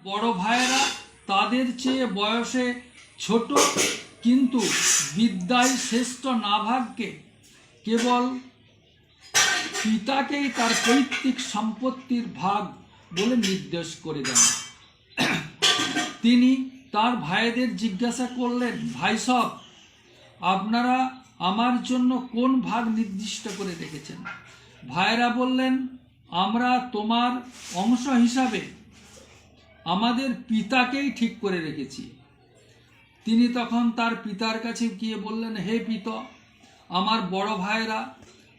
বড় ভাইয়েরা তাদের চেয়ে বয়সে ছোট কিন্তু বিদ্যায় শ্রেষ্ঠ নাভাগকে কেবল পিতাকেই তার পৈতৃক সম্পত্তির ভাগ বলে নির্দেশ করে দেন। তিনি তার ভাইদের জিজ্ঞাসা করলেন, ভাই সব, আপনারা আমার জন্য কোন ভাগ নির্দিষ্ট করে রেখেছেন? ভাইয়েরা বললেন, আমরা তোমার অংশ হিসাবে আমাদের পিতাকেই ঠিক করে রেখেছি। তিনি তখন তার পিতার কাছে গিয়ে বললেন, হে পিতা, আমার বড় ভাইয়েরা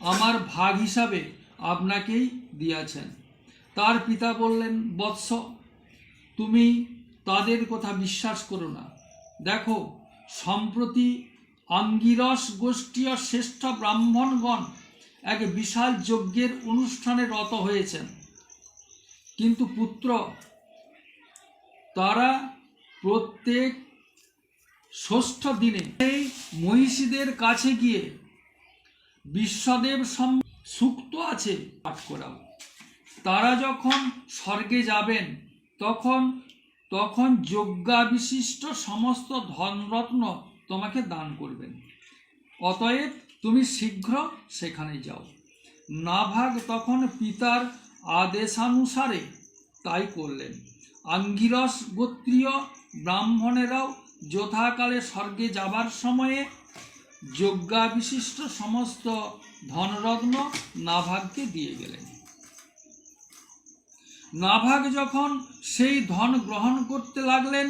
আমার ভাগ হিসাবে আপনাকেই দিয়েছেন। তার পিতা বললেন, বৎস, তুমি তাদের কথা বিশ্বাস করো না। দেখো, সম্প্রতি আঙ্গিরস গোষ্ঠীয় শ্রেষ্ঠ ব্রাহ্মণগণ এক বিশাল যজ্ঞের অনুষ্ঠানে রত হয়েছেন। কিন্তু পুত্র, তারা প্রত্যেক ষষ্ঠ দিনে এই মহিষীদের কাছে গিয়ে বিশ্বদেব সুক্ত আছে পাঠ করাও। তারা যখন স্বর্গে যাবেন তখন যজ্ঞাবিশিষ্ট সমস্ত ধনরত্ন তোমাকে দান করবেন। অতএব তুমি শীঘ্র সেখানে যাও। নাভাগ তখন পিতার আদেশানুসারে তাই করলেন। আঙ্গিরস গোত্রীয় ব্রাহ্মণেরাও যথাকালে স্বর্গে যাবার সময়ে যজ্ঞাবিশিষ্ট সমস্ত ধনরত্ন নাভাগকে দিয়ে গেলেন। নাভাগ যখন সেই ধন গ্রহণ করতে লাগলেন,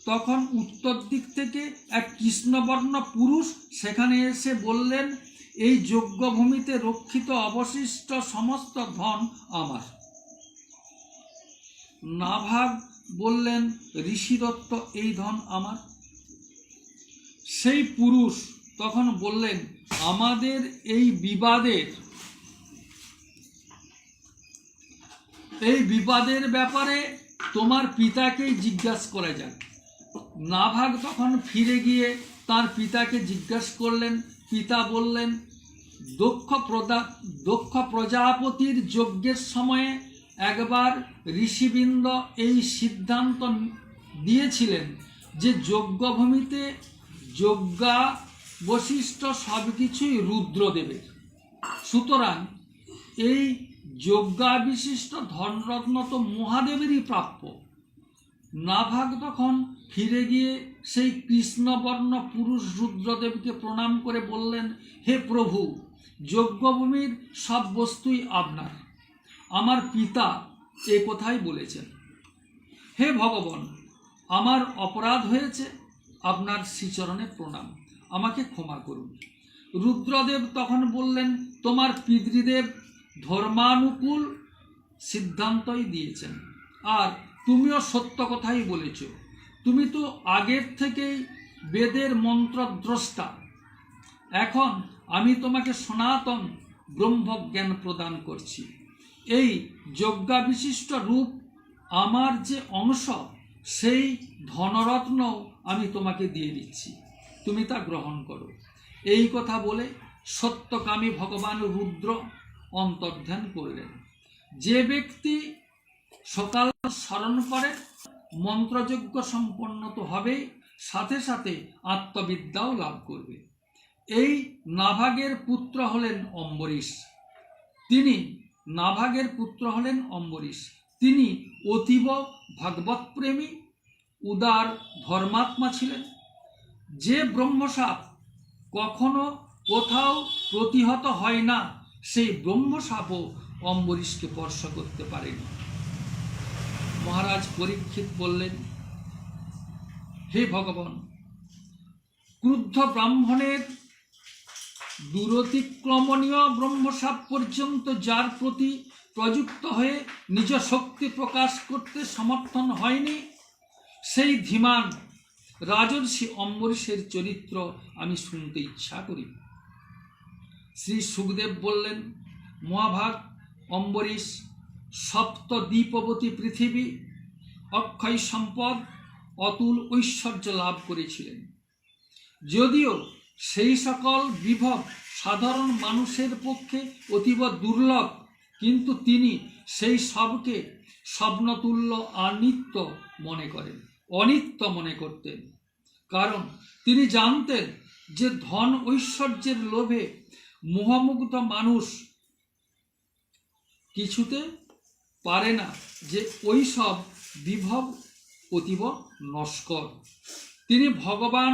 তখন উত্তর দিক থেকে এক কৃষ্ণবর্ণ পুরুষ সেখানে এসে বললেন, এই যজ্ঞভূমিতে রক্ষিত অবশিষ্ট সমস্ত ধন আমার। নাভাগ বললেন, ঋষিদত্ত, এই ধন আমার। সেই পুরুষ তখন বললেন, আমাদের এই বিবাদের ব্যাপারে তোমার পিতাকেই জিজ্ঞাসা করা যাক। নাভাগ তখন ফিরে গিয়ে তার পিতাকে জিজ্ঞাসা করলেন। পিতা বললেন, দক্ষ প্রজাপতির যজ্ঞের সময়ে একবার ঋষিবৃন্দ এই সিদ্ধান্ত দিয়েছিলেন যে যজ্ঞভূমিতে যজ্ঞাবশিষ্ট সব কিছুই রুদ্রদেবের। সুতরাং এই যজ্ঞাবিশিষ্ট ধনরত্ন তো মহাদেবেরই প্রাপ্য। নাভাগ তখন ফিরে গিয়ে সেই কৃষ্ণবর্ণ পুরুষ রুদ্রদেবকে প্রণাম করে বললেন, হে প্রভু, যজ্ঞভূমির সব বস্তুই আপনার। আমার পিতা এ কথাই বলেছেন। হে ভগবান, আমার অপরাধ হয়েছে, আপনার শ্রীচরণে প্রণাম, আমাকে ক্ষমা করুন। রুদ্রদেব তখন বললেন, তোমার পিতৃদেব ধর্মানুকূল সিদ্ধান্তই দিয়েছেন, আর তুমিও সত্য কথাই বলেছ। তুমি তো আগের থেকেই বেদের মন্ত্রদ্রষ্টা। এখন আমি তোমাকে সনাতন ব্রহ্মজ্ঞান প্রদান করছি। এই যজ্ঞাবিশিষ্ট রূপ আমার যে অংশ, সেই ধনরত্ন আমি তোমাকে দিয়ে দিচ্ছি, তুমি তা গ্রহণ করো। এই কথা বলে সত্যকামী ভগবান রুদ্র অন্তর্ধান করলেন। যে ব্যক্তি সকাল স্মরণ করে মন্ত্রযজ্ঞ সম্পন্ন তো হবেই, সাথে সাথে আত্মবিদ্যাও লাভ করবে। এই নাভাগের পুত্র হলেন অম্বরীশ। তিনি অতীব ভাগবতপ্রেমী, উদার ধর্মাত্মা ছিলেন। যে ব্রহ্মসাপ কখনো কোথাও প্রতিহত হয় না, সেই ব্রহ্মসাপও অম্বরীশকে স্পর্শ করতে পারেনি। মহারাজ পরীক্ষিত বললেন, হে ভগবান, ক্রুদ্ধ ব্রাহ্মণের দূরতিক্রমণীয় ব্রহ্মসাপ পর্যন্ত যার প্রতি প্রযুক্ত হয়ে নিজ শক্তি প্রকাশ করতে সমর্থন হয়নি, সেই ধীমান রাজর্ষি অম্বরীশের চরিত্র আমি শুনতে ইচ্ছা করি। শ্রী সুখদেব বললেন, মহাভাগ অম্বরীশ সপ্তদ্বীপবতী পৃথিবী, অক্ষয় সম্পদ, অতুল ঐশ্বর্য লাভ করেছিলেন। যদিও সেই সকল বিভব সাধারণ মানুষের পক্ষে অতীব দুর্লভ, কিন্তু তিনি সেই সবকে স্বপ্নতুল্য অনিত্য মনে করতেন। কারণ তিনি জানতেন যে ধন ঐশ্বর্যের লোভে মোহমুগ্ধ মানুষ কিছুতে পারে না, যে ওই সব বিভব অতীব নস্কর। তিনি ভগবান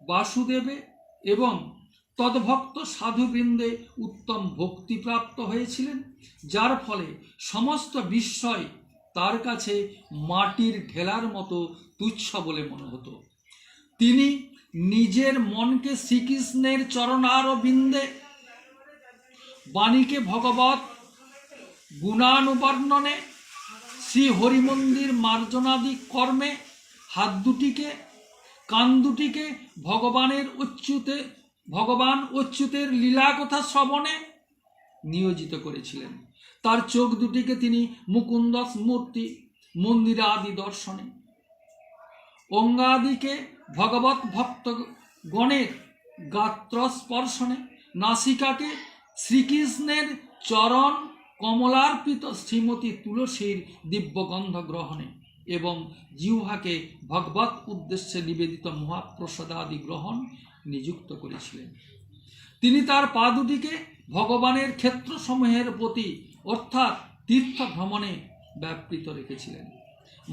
বাসুদেবে এবং তদ্ভক্ত সাধুবৃন্দে উত্তম ভক্তিপ্রাপ্ত হয়েছিলেন, যার ফলে সমস্ত বিস্ময় তার কাছে মাটির ঢেলার মতো তুচ্ছ বলে মনে হতো। তিনি নিজের মনকে শ্রীকৃষ্ণের চরণারবিন্দে, বাণীকে ভগবত গুণানুবর্ণনে, শ্রী হরিমন্দির মার্জনাদি কর্মে, হাত দুটিকে কান দুটিকে ভগবান অচ্যুতের লীলা কথা শ্রবণে নিয়োজিত করেছিলেন। তার চোখ দুটিকে তিনি মুকুন্দ মূর্তি মন্দির আদি দর্শনে, অঙ্গাদিকে ভগবত ভক্ত গণের গাত্র স্পর্শনে, নাসিকাকে শ্রীকৃষ্ণের চরণ কমলার্পিত শ্রীমতী তুলসীর দিব্যগন্ধ গ্রহণে এবং জিহ্বাকে ভগবত উদ্দেশ্যে নিবেদিত মহাপ্রসাদাদি গ্রহণ নিযুক্ত করেছিলেন। তিনি তার পা দুটিকে ভগবানের ক্ষেত্রসমূহের প্রতি অর্থাৎ তীর্থ ভ্রমণে ব্যাপৃত রেখেছিলেন।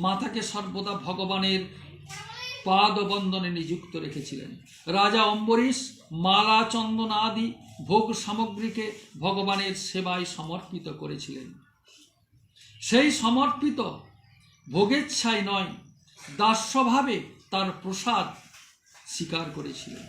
মাথাকে সর্বদা ভগবানের পাদবন্দনে নিযুক্ত রেখেছিলেন। রাজা অম্বরীশ মালা চন্দন আদি ভোগ সামগ্রীকে ভগবানের সেবায় সমর্পিত করেছিলেন। সেই সমর্পিত ভোগেচ্ছায় নয়, দাস্যভাবে তার প্রসাদ স্বীকার করেছিলেন।